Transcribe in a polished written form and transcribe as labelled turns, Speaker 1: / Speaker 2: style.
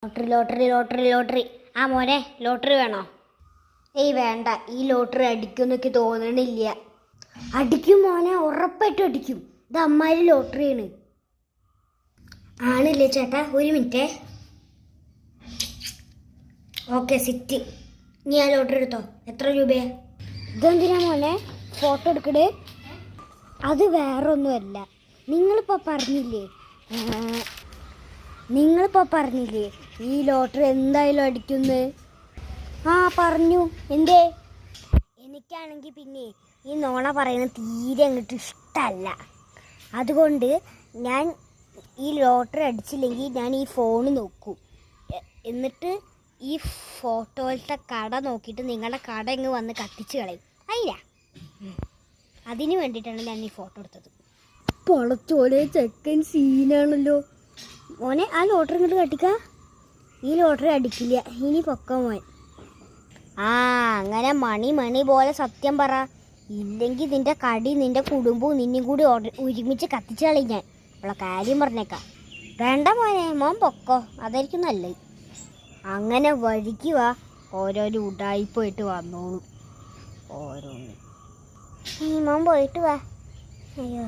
Speaker 1: Lottery lottery lottery lottery. ആ മോനെ, lottery വേണോ? ഏയ് വേണ്ട, ഈ ലോട്ടറി അടിക്കുമെന്നൊക്കെ തോന്നണില്ല. അടിക്കും മോനെ, ഉറപ്പായിട്ടും അടിക്കും. ഇത് അമ്മാരി ലോട്ടറിയാണ്. ആണില്ലേ ചേട്ടാ? ഒരു മിനിറ്റേ. Okay, city. നീ ആ ലോട്ടറി എടുത്തോ. എത്ര രൂപയാ? ഇതെന്തിനാ മോനെ ഫോട്ടോ എടുക്കട്? അത് വേറൊന്നുമല്ല. നിങ്ങളിപ്പോൾ പറഞ്ഞില്ലേ ഈ ലോട്ടറി എന്തായാലും അടിക്കുന്നു. ആ പറഞ്ഞു. എന്തേ? എനിക്കാണെങ്കിൽ പിന്നെ ഈ നോണ പറയുന്നത് തീരെ അങ്ങോട്ട് ഇഷ്ടമല്ല. അതുകൊണ്ട് ഞാൻ ഈ ലോട്ടറി അടിച്ചില്ലെങ്കിൽ ഞാൻ ഈ ഫോൺ നോക്കും. എന്നിട്ട് ഈ ഫോട്ടോയിലത്തെ കട നോക്കിയിട്ട് നിങ്ങളുടെ കട ഇങ്ങ് വന്ന് കത്തിച്ച് കളയും. അയ്യ, അതിന് വേണ്ടിയിട്ടാണ് ഞാൻ ഈ ഫോട്ടോ എടുത്തത്. പൊളച്ചോലെ, ചെക്കൻ സീനാണല്ലോ മോനെ. ആ ലോട്ടറി ഇങ്ങോട്ട് കട്ടിക്ക. ഈ ലോട്ടറി അടിക്കില്ല. ഇനി പൊക്ക മോൻ. ആ, അങ്ങനെ മണി പോലെ സത്യം പറ. ഇല്ലെങ്കിൽ നിന്റെ കടി, നിന്റെ കുടുംബവും നിന്നും കൂടി ഒരുമിച്ച് കത്തിച്ച് കളയും ഞാൻ. ഉള്ള കാര്യം പറഞ്ഞേക്കാം. വേണ്ട മോനെ, മോൻ പൊക്കോ. അതായിരിക്കും നല്ലത്. അങ്ങനെ വഴിക്കുക. ഓരോരോ ഉടായിപ്പോയിട്ട് വന്നോളൂ ഓരോന്ന്. മോൻ പോയിട്ട് വാ. അയ്യോ.